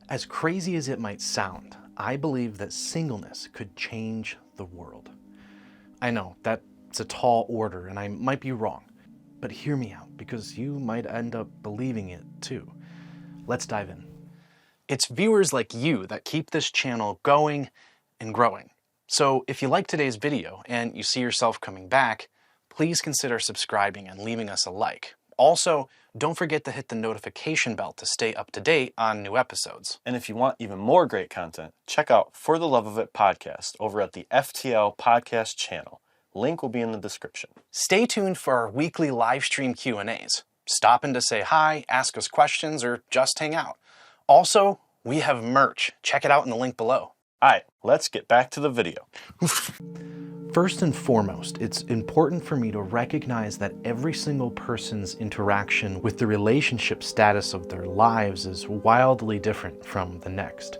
As crazy as it might sound, I believe that singleness could change the world. I know that's a tall order and I might be wrong, but hear me out because you might end up believing it too. Let's dive in. It's viewers like you that keep this channel going and growing. So if you like today's video and you see yourself coming back, please consider subscribing and leaving us a like. Also, don't forget to hit the notification bell to stay up to date on new episodes. And if you want even more great content, check out For the Love of It podcast over at the FTL podcast channel. Link will be in the description. Stay tuned for our weekly live stream Q&As. Stop in to say hi, ask us questions, or just hang out. Also, we have merch. Check it out in the link below. All right, let's get back to the video. First and foremost, it's important for me to recognize that every single person's interaction with the relationship status of their lives is wildly different from the next.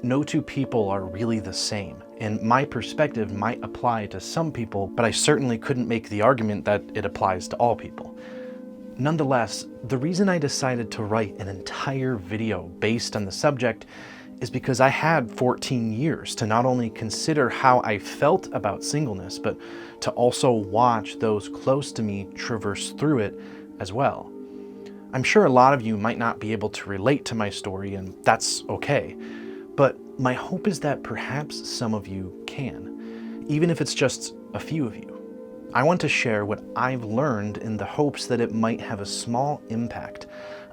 No two people are really the same, and my perspective might apply to some people, but I certainly couldn't make the argument that it applies to all people. Nonetheless, the reason I decided to write an entire video based on the subject is because I had 14 years to not only consider how I felt about singleness, but to also watch those close to me traverse through it as well. I'm sure a lot of you might not be able to relate to my story, and that's okay. But my hope is that perhaps some of you can, even if it's just a few of you. I want to share what I've learned in the hopes that it might have a small impact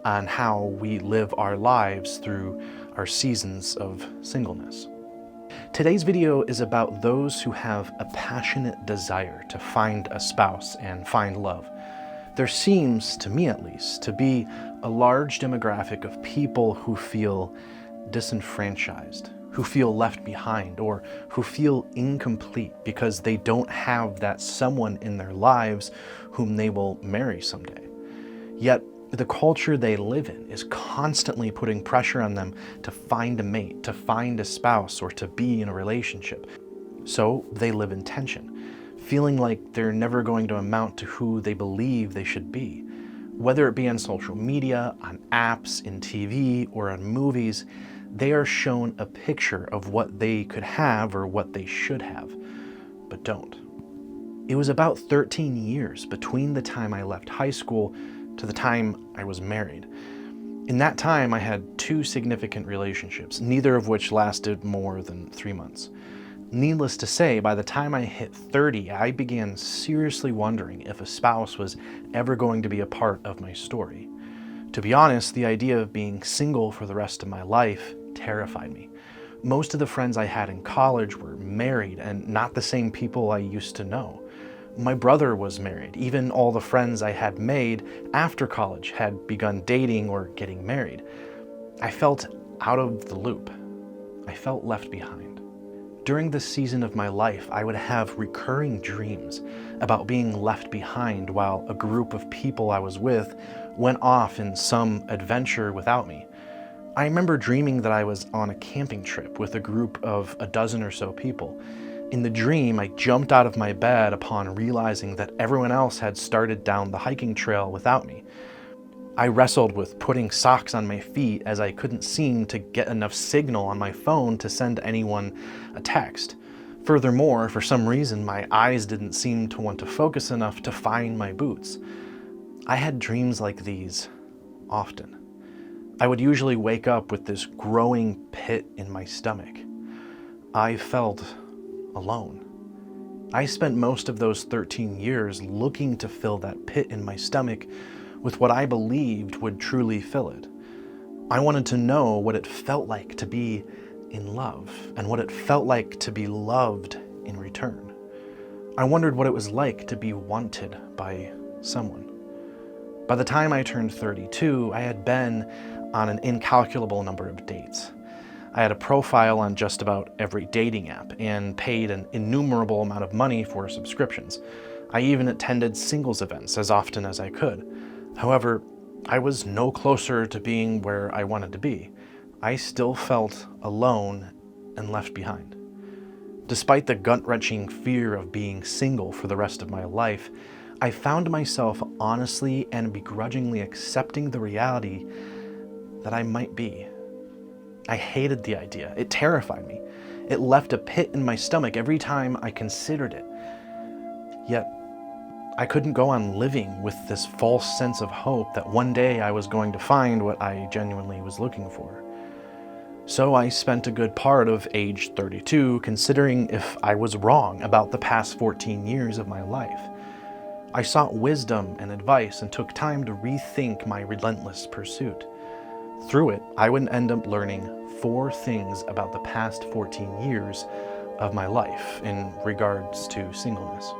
on how we live our lives through our seasons of singleness. Today's video is about those who have a passionate desire to find a spouse and find love. There seems, to me at least, to be a large demographic of people who feel disenfranchised, who feel left behind, or who feel incomplete because they don't have that someone in their lives whom they will marry someday. Yet, the culture they live in is constantly putting pressure on them to find a mate, to find a spouse, or to be in a relationship. So they live in tension, feeling like they're never going to amount to who they believe they should be. Whether it be on social media, on apps, in TV, or on movies, they are shown a picture of what they could have or what they should have, but don't. It was about 13 years between the time I left high school to the time I was married. In that time, I had 2 significant relationships, neither of which lasted more than 3 months. Needless to say, by the time I hit 30, I began seriously wondering if a spouse was ever going to be a part of my story. To be honest, the idea of being single for the rest of my life terrified me. Most of the friends I had in college were married and not the same people I used to know. My brother was married. Even all the friends I had made after college had begun dating or getting married. I felt out of the loop. I felt left behind. During this season of my life, I would have recurring dreams about being left behind while a group of people I was with went off in some adventure without me. I remember dreaming that I was on a camping trip with a group of a dozen or so people. In the dream, I jumped out of my bed upon realizing that everyone else had started down the hiking trail without me. I wrestled with putting socks on my feet as I couldn't seem to get enough signal on my phone to send anyone a text. Furthermore, for some reason, my eyes didn't seem to want to focus enough to find my boots. I had dreams like these often. I would usually wake up with this growing pit in my stomach. I felt alone. I spent most of those 13 years looking to fill that pit in my stomach with what I believed would truly fill it. I wanted to know what it felt like to be in love and what it felt like to be loved in return. I wondered what it was like to be wanted by someone. By the time I turned 32, I had been on an incalculable number of dates. I had a profile on just about every dating app and paid an innumerable amount of money for subscriptions. I even attended singles events as often as I could. However, I was no closer to being where I wanted to be. I still felt alone and left behind. Despite the gut-wrenching fear of being single for the rest of my life, I found myself honestly and begrudgingly accepting the reality that I might be. I hated the idea. It terrified me. It left a pit in my stomach every time I considered it. Yet, I couldn't go on living with this false sense of hope that one day I was going to find what I genuinely was looking for. So I spent a good part of age 32 considering if I was wrong about the past 14 years of my life. I sought wisdom and advice and took time to rethink my relentless pursuit. Through it, I would end up learning 4 things about the past 14 years of my life in regards to singleness.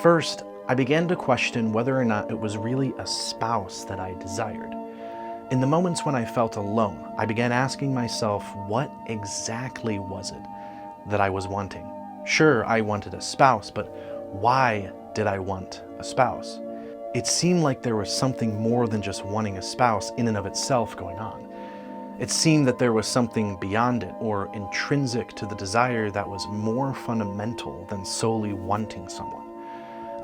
First, I began to question whether or not it was really a spouse that I desired. In the moments when I felt alone, I began asking myself, what exactly was it that I was wanting? Sure, I wanted a spouse, but why did I want a spouse? It seemed like there was something more than just wanting a spouse in and of itself going on. It seemed that there was something beyond it, or intrinsic to the desire, that was more fundamental than solely wanting someone.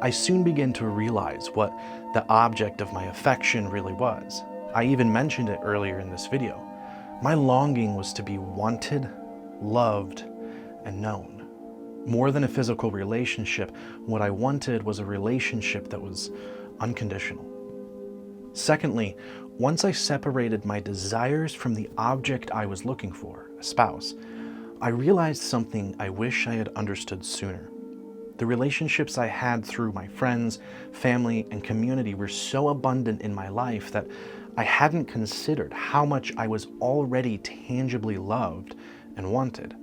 I soon began to realize what the object of my affection really was. I even mentioned it earlier in this video. My longing was to be wanted, loved, and known. More than a physical relationship, what I wanted was a relationship that was unconditional. Secondly, once I separated my desires from the object I was looking for, a spouse, I realized something I wish I had understood sooner. The relationships I had through my friends, family, and community were so abundant in my life that I hadn't considered how much I was already tangibly loved and wanted.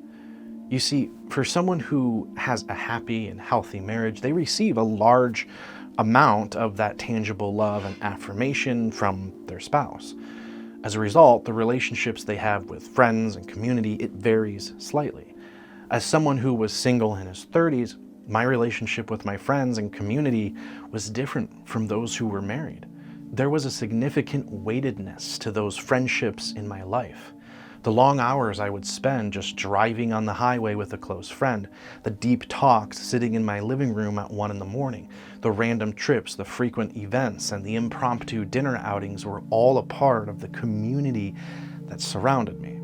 You see, for someone who has a happy and healthy marriage, they receive a large amount of that tangible love and affirmation from their spouse. As a result, the relationships they have with friends and community, it varies slightly. As someone who was single in his 30s, my relationship with my friends and community was different from those who were married. There was a significant weightedness to those friendships in my life. The long hours I would spend just driving on the highway with a close friend, the deep talks sitting in my living room at 1 a.m, the random trips, the frequent events, and the impromptu dinner outings were all a part of the community that surrounded me.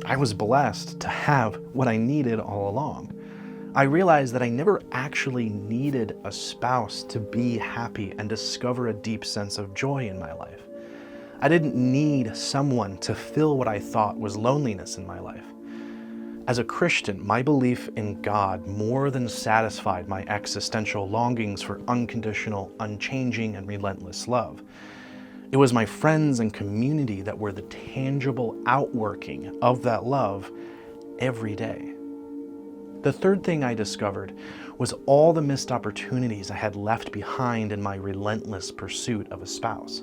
I was blessed to have what I needed all along. I realized that I never actually needed a spouse to be happy and discover a deep sense of joy in my life. I didn't need someone to fill what I thought was loneliness in my life. As a Christian, my belief in God more than satisfied my existential longings for unconditional, unchanging, and relentless love. It was my friends and community that were the tangible outworking of that love every day. The third thing I discovered was all the missed opportunities I had left behind in my relentless pursuit of a spouse.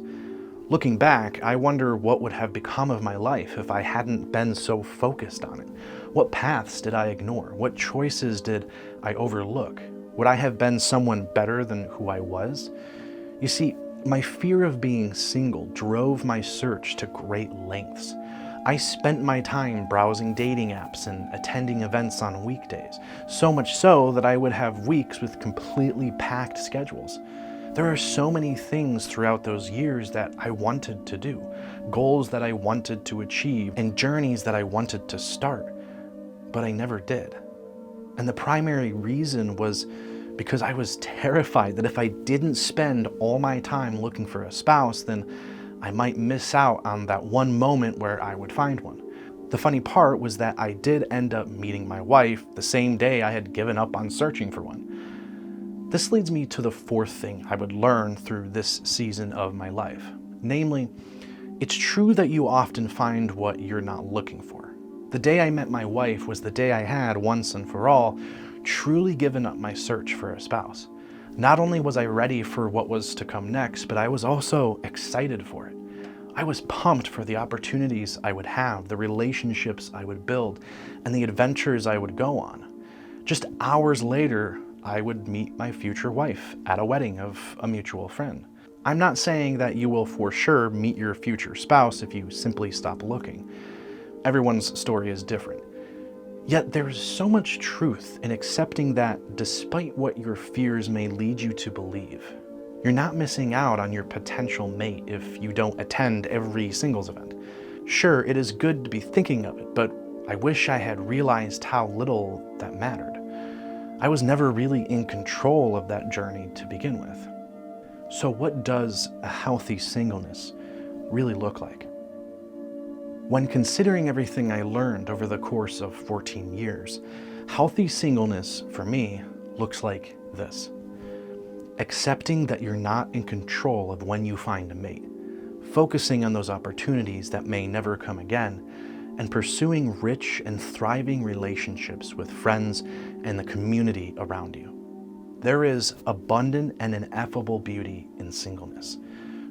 Looking back, I wonder what would have become of my life if I hadn't been so focused on it. What paths did I ignore? What choices did I overlook? Would I have been someone better than who I was? You see, my fear of being single drove my search to great lengths. I spent my time browsing dating apps and attending events on weekdays, so much so that I would have weeks with completely packed schedules. There are so many things throughout those years that I wanted to do, goals that I wanted to achieve, and journeys that I wanted to start, but I never did. And the primary reason was because I was terrified that if I didn't spend all my time looking for a spouse, then I might miss out on that one moment where I would find one. The funny part was that I did end up meeting my wife the same day I had given up on searching for one. This leads me to the fourth thing I would learn through this season of my life. Namely, it's true that you often find what you're not looking for. The day I met my wife was the day I had, once and for all, truly given up my search for a spouse. Not only was I ready for what was to come next, but I was also excited for it. I was pumped for the opportunities I would have, the relationships I would build, and the adventures I would go on. Just hours later, I would meet my future wife at a wedding of a mutual friend. I'm not saying that you will for sure meet your future spouse if you simply stop looking. Everyone's story is different. Yet there is so much truth in accepting that despite what your fears may lead you to believe, you're not missing out on your potential mate if you don't attend every singles event. Sure, it is good to be thinking of it, but I wish I had realized how little that mattered. I was never really in control of that journey to begin with. So what does a healthy singleness really look like? When considering everything I learned over the course of 14 years, healthy singleness for me looks like this. Accepting that you're not in control of when you find a mate, focusing on those opportunities that may never come again, and pursuing rich and thriving relationships with friends and the community around you. There is abundant and ineffable beauty in singleness.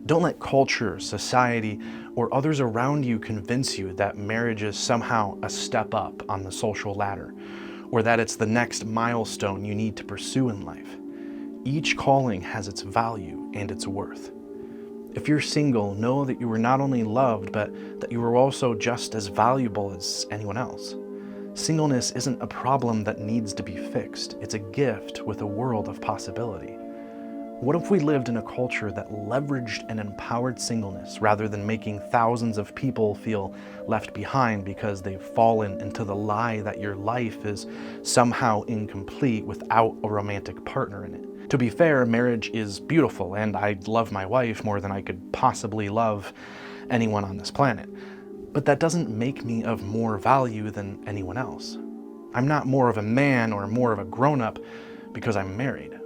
Don't let culture, society, or others around you convince you that marriage is somehow a step up on the social ladder, or that it's the next milestone you need to pursue in life. Each calling has its value and its worth. If you're single, know that you are not only loved, but that you are also just as valuable as anyone else. Singleness isn't a problem that needs to be fixed. It's a gift with a world of possibility. What if we lived in a culture that leveraged and empowered singleness rather than making thousands of people feel left behind because they've fallen into the lie that your life is somehow incomplete without a romantic partner in it? To be fair, marriage is beautiful, and I love my wife more than I could possibly love anyone on this planet. But that doesn't make me of more value than anyone else. I'm not more of a man or more of a grown-up because I'm married.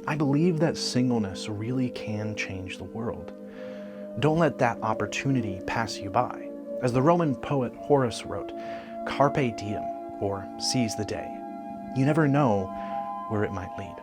I believe that singleness really can change the world. Don't let that opportunity pass you by. As the Roman poet Horace wrote, "Carpe diem," or seize the day. You never know where it might lead.